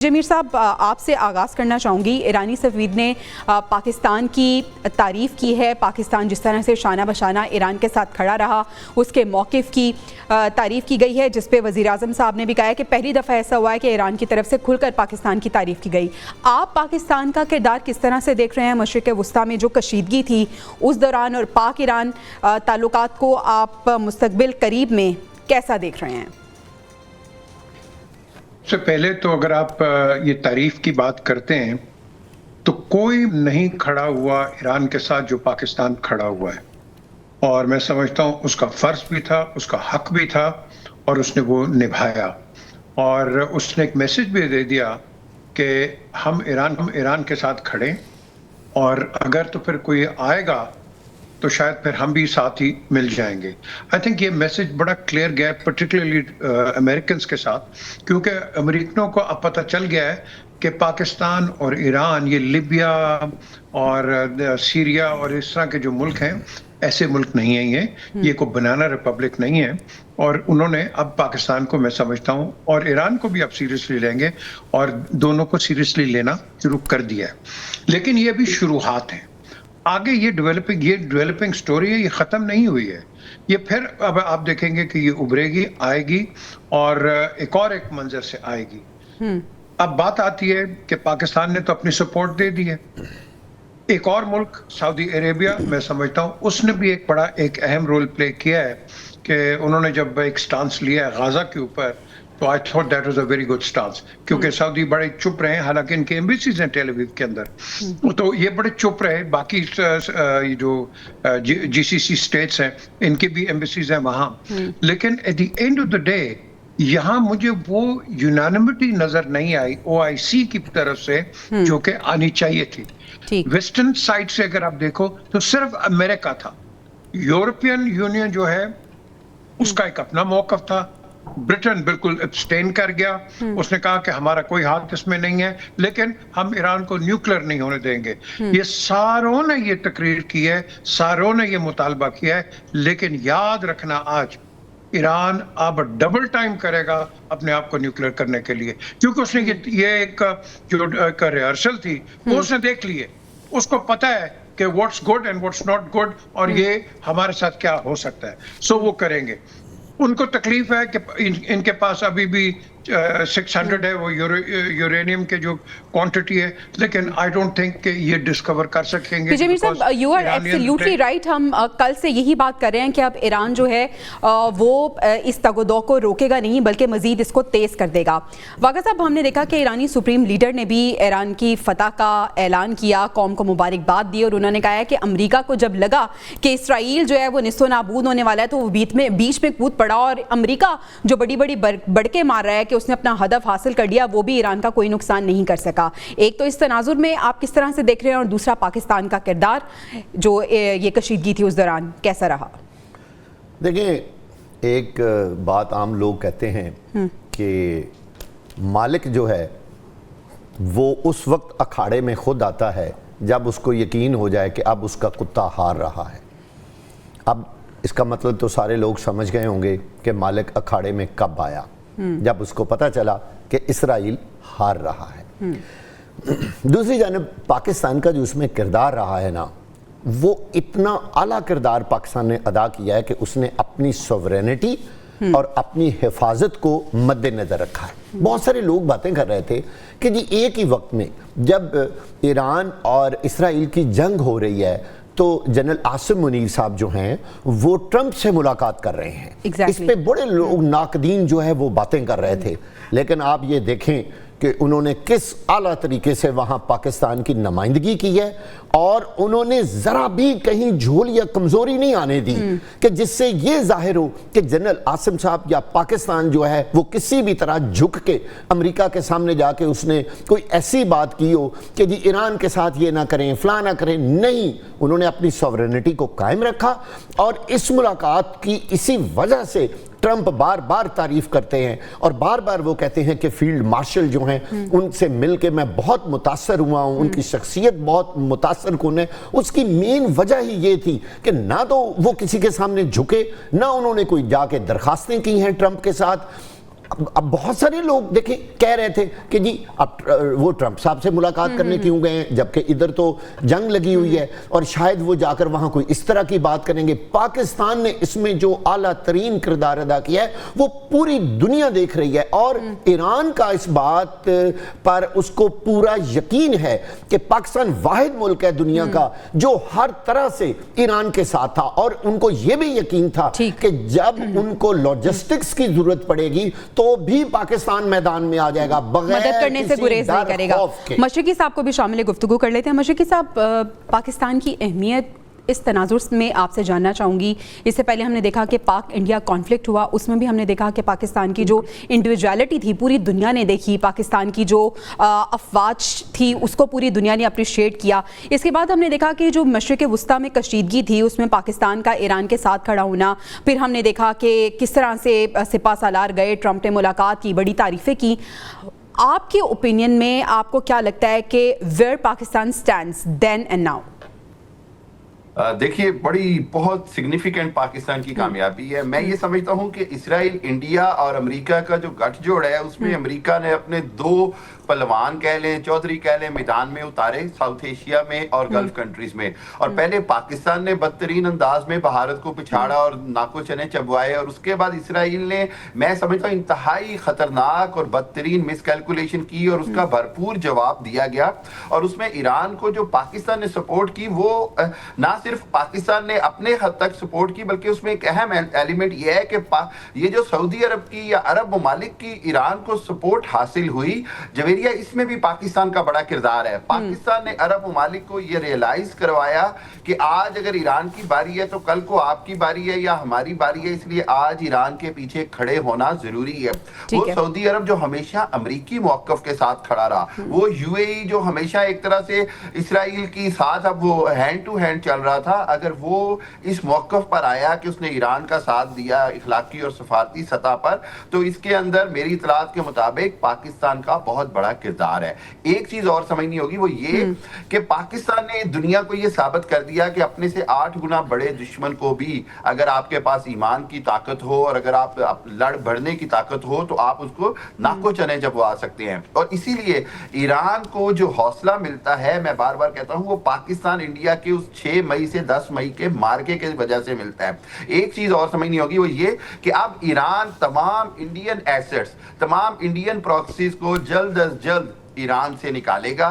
जमीर साहब, आपसे आगाज़ करना चाहूँगी। ईरानी सफ़ीर ने पाकिस्तान की तारीफ़ की है। पाकिस्तान जिस तरह से शाना बशाना ईरान के साथ खड़ा रहा, उसके मौक़िफ़ की तारीफ़ की गई है, जिस पे वज़ीर-ए-आज़म साहब ने भी कहा है कि पहली दफ़ा ऐसा हुआ है कि ईरान की तरफ से खुलकर पाकिस्तान की तारीफ़ की गई। आप पाकिस्तान का किरदार किस तरह से देख रहे हैं? मशरिक़ वुस्ता में जो कशीदगी थी उस दौरान और पाक ईरान ताल्लुकात को आप मुस्तक़बिल करीब में कैसा देख रहे हैं? सबसे पहले तो अगर आप ये तारीफ की बात करते हैं तो कोई नहीं खड़ा हुआ ईरान के साथ जो पाकिस्तान खड़ा हुआ है, और मैं समझता हूँ उसका फर्ज भी था, उसका हक भी था और उसने वो निभाया। और उसने एक मैसेज भी दे दिया कि हम ईरान के साथ खड़े, और अगर तो फिर कोई आएगा तो शायद फिर हम भी साथ ही मिल जाएंगे। आई थिंक ये मैसेज बड़ा क्लियर गया, पर्टिकुलरली अमेरिकन्स के साथ, क्योंकि अमेरिकनों को अब पता चल गया है कि पाकिस्तान और ईरान, ये लिबिया और सीरिया और इस तरह के जो मुल्क हैं, ऐसे मुल्क नहीं है ये कोई बनाना रिपब्लिक नहीं है। और उन्होंने अब पाकिस्तान को, मैं समझता हूँ, और ईरान को भी अब सीरियसली लेंगे, और दोनों को सीरियसली लेना शुरू कर दिया है। लेकिन ये भी शुरुआत है, आगे ये डेवलपिंग स्टोरी है, ये ख़त्म नहीं हुई है। ये फिर अब आप देखेंगे कि ये उभरेगी, आएगी और एक मंजर से आएगी। अब बात आती है कि पाकिस्तान ने तो अपनी सपोर्ट दे दी है। एक और मुल्क सऊदी अरेबिया, मैं समझता हूँ उसने भी एक अहम रोल प्ले किया है कि उन्होंने जब एक स्टांस लिया है गाजा के ऊपर, तो I thought that was a very good stance, क्योंकि सऊदी बड़े चुप रहे, हालांकि इनके एम्बेसीज हैं टेल अवीव के अंदर, तो ये बड़े चुप रहे। बाकी ये जो जीसीसी स्टेट्स हैं, इनके भी एम्बेसीज हैं वहाँ, लेकिन at the end of the day यहाँ मुझे वो यूनानिमिटी नजर नहीं आई ओआईसी की तरफ से जो कि आनी चाहिए थी। वेस्टर्न साइड से अगर आप देखो तो सिर्फ अमेरिका था, यूरोपियन यूनियन जो है उसका एक अपना मौकफ था, ब्रिटेन बिल्कुल एब्स्टेन कर गया, उसने कहा कि हमारा कोई हाथ इसमें नहीं है, लेकिन हम ईरान को न्यूक्लियर नहीं होने देंगे। ये सारों ने ये तकरीर की है, सारों ने ये मुतालबा किया है, लेकिन याद रखना आज ईरान अब डबल टाइम करेगा अपने आप को न्यूक्लियर करने के लिए, क्योंकि उसने ये एक जो रिहर्सल थी वो उसने देख ली है, उसको पता है कि what's good and what's not good, और ये हमारे साथ क्या हो सकता है, सो वो करेंगे। उनको तकलीफ है कि इनके पास अभी भी 600 है वो यूरेनियम के जो क्वांटिटी है, लेकिन आई डोंट थिंक कि ये डिस्कवर कर सकेंगे। जमीर साहब, यू आर एब्सोल्युटली राइट। हम कल से यही बात कर रहे हैं कि अब ईरान जो है वो इस तगोदो को रोकेगा नहीं, बल्कि मजीद इसको तेज कर देगा। वागा साहब, हमने देखा कि ईरानी सुप्रीम लीडर ने भी ईरान की फतह का ऐलान किया, कौम को मुबारकबाद दी, और उन्होंने कहा है कि अमरीका को जब लगा कि इसराइल जो है वो निस्तो नाबूद होने वाला है, तो वो बीच में कूद पड़ा, और अमरीका जो बड़ी बड़ी बढ़के मार रहा है कि उसने अपना हदफ हासिल कर लिया, वो भी ईरान का कोई नुकसान नहीं कर सका। एक तो इस तनाजुर में आप किस तरह से देख रहे हैं, और दूसरा पाकिस्तान का किरदार जो ये कशीदगी थी उस दौरान कैसा रहा? देखिए, एक बात आम लोग कहते हैं कि मालिक जो है वो उस वक्त अखाड़े में खुद आता है जब उसको यकीन हो जाए कि अब उसका कुत्ता हार रहा है। अब इसका मतलब तो सारे लोग समझ गए होंगे कि मालिक अखाड़े में कब आया, जब उसको पता चला कि इसराइल हार रहा है। दूसरी जानब पाकिस्तान का जो उसमें किरदार रहा है ना, वो इतना आला किरदार पाकिस्तान ने अदा किया है कि उसने अपनी सॉवरेनिटी और अपनी हिफाजत को मद्देनजर रखा है। बहुत सारे लोग बातें कर रहे थे कि जी एक ही वक्त में जब ईरान और इसराइल की जंग हो रही है तो जनरल आसिम मुनीर साहब जो हैं वो ट्रंप से मुलाकात कर रहे हैं। इस पे बड़े लोग नाकदीन जो है वो बातें कर रहे थे, लेकिन आप ये देखें कि उन्होंने किस आला तरीके से वहाँ पाकिस्तान की नुमाइंदगी की है, और उन्होंने ज़रा भी कहीं झोल या कमज़ोरी नहीं आने दी कि जिससे ये जाहिर हो कि जनरल आसिम साहब या पाकिस्तान जो है वो किसी भी तरह झुक के अमेरिका के सामने जाके उसने कोई ऐसी बात की हो कि जी ईरान के साथ ये ना करें, फलां ना करें। नहीं, उन्होंने अपनी सॉवरेनिटी को कायम रखा, और इस मुलाकात की इसी वजह से ट्रंप बार बार तारीफ करते हैं, और बार बार वो कहते हैं कि फील्ड मार्शल जो हैं उनसे मिलके मैं बहुत मुतासर हुआ हूँ, उनकी शख्सियत बहुत मुतासर कुन है। उसकी मेन वजह ही ये थी कि ना तो वो किसी के सामने झुके, ना उन्होंने कोई जाके दरखास्तें की हैं ट्रंप के साथ, اب بہت سارے لوگ دیکھیں کہہ رہے تھے کہ جی اب وہ ٹرمپ صاحب سے ملاقات کرنے کیوں گئے ہیں جبکہ ادھر تو جنگ لگی ہوئی ہے اور شاید وہ جا کر وہاں کوئی اس طرح کی بات کریں گے. پاکستان نے اس میں جو اعلیٰ ترین کردار ادا کیا ہے وہ پوری دنیا دیکھ رہی ہے اور ایران کا اس بات پر اس کو پورا یقین ہے کہ پاکستان واحد ملک ہے دنیا کا جو ہر طرح سے ایران کے ساتھ تھا اور ان کو یہ بھی یقین تھا کہ جب ان کو لاجسٹکس کی ضرورت پڑے گی تو بھی پاکستان میدان میں آ جائے گا بغیر مدد کرنے سے گریز نہیں کرے گا. مشرقی صاحب کو بھی شامل گفتگو کر لیتے ہیں. مشرقی صاحب, پاکستان کی اہمیت اس تناظر میں آپ سے جاننا چاہوں گی. اس سے پہلے ہم نے دیکھا کہ پاک انڈیا کانفلکٹ ہوا, اس میں بھی ہم نے دیکھا کہ پاکستان کی جو انڈیویجویلٹی تھی پوری دنیا نے دیکھی, پاکستان کی جو افواج تھی اس کو پوری دنیا نے اپریشیٹ کیا. اس کے بعد ہم نے دیکھا کہ جو مشرق وسطیٰ میں کشیدگی تھی اس میں پاکستان کا ایران کے ساتھ کھڑا ہونا, پھر ہم نے دیکھا کہ کس طرح سے سپہ سالار گئے, ٹرمپ نے ملاقات کی, بڑی تعریفیں کی. آپ کے اوپینین میں آپ کو کیا لگتا ہے کہ where Pakistan stands then and now? دیکھیے بڑی بہت سگنیفیکنٹ پاکستان کی کامیابی ہے. میں یہ سمجھتا ہوں کہ اسرائیل, انڈیا اور امریکہ کا جو گٹھ جوڑ ہے اس میں امریکہ نے اپنے دو پلوان کہہ لیں, چودھری کہہ لیں, میدان میں اتارے ساؤتھ ایشیا میں اور گلف کنٹریز میں. اور پہلے پاکستان نے بدترین انداز میں بھارت کو پچھاڑا اور ناکو چنے چبوائے, اور اس کے بعد اسرائیل نے میں سمجھتا ہوں انتہائی خطرناک اور بدترین مس کیلکولیشن کی اور اس کا بھرپور جواب دیا گیا. اور اس میں ایران کو جو پاکستان نے سپورٹ کی وہ نہ صرف پاکستان نے اپنے حد تک سپورٹ کی بلکہ اس میں ایک اہم ایلیمنٹ یہ ہے کہ یہ جو سعودی عرب کی یا عرب ممالک کی ایران کو سپورٹ حاصل ہوئی جویریہ, اس میں بھی پاکستان کا بڑا کردار ہے. پاکستان نے عرب ممالک کو یہ ریئلائز کروایا کہ آج اگر ایران کی باری ہے تو کل کو آپ کی باری ہے یا ہماری باری ہے, اس لیے آج ایران کے پیچھے کھڑے ہونا ضروری ہے. وہ سعودی عرب جو ہمیشہ امریکی موقف کے ساتھ کھڑا رہا, وہ یو اے ای جو ہمیشہ ایک طرح سے اسرائیل کی ساتھ اب وہ ہینڈ ٹو ہینڈ چل رہا تھا, اگر وہ اس موقف پر آیا کہ اس نے ایران کا ساتھ دیا اخلاقی اور سفارتی سطح پر, تو اس کے اندر میری اطلاعات کے مطابق پاکستان کا بہت بڑا کردار ہے. ایک چیز اور سمجھنی ہوگی وہ یہ کہ پاکستان نے دنیا کو یہ ثابت کر دیا کہ اپنے سے 8 گنا بڑے دشمن کو بھی اگر آپ کے پاس ایمان کی طاقت ہو اور اگر آپ لڑ بڑھنے کی طاقت ہو تو آپ اس کو ناکو چنے جبوا سکتے ہیں. اور اسی لیے ایران کو جو حوصلہ ملتا ہے, میں بار بار کہتا ہوں, وہ پاکستان انڈیا کے اس 6 مئی سے 10 مئی کے مارکے کی وجہ سے ملتا ہے. ایک چیز اور سمجھنی ہوگی وہ یہ کہ اب ایران تمام انڈین ایسٹس, تمام انڈین پراکسیز کو جلد از جلد ایران سے نکالے گا.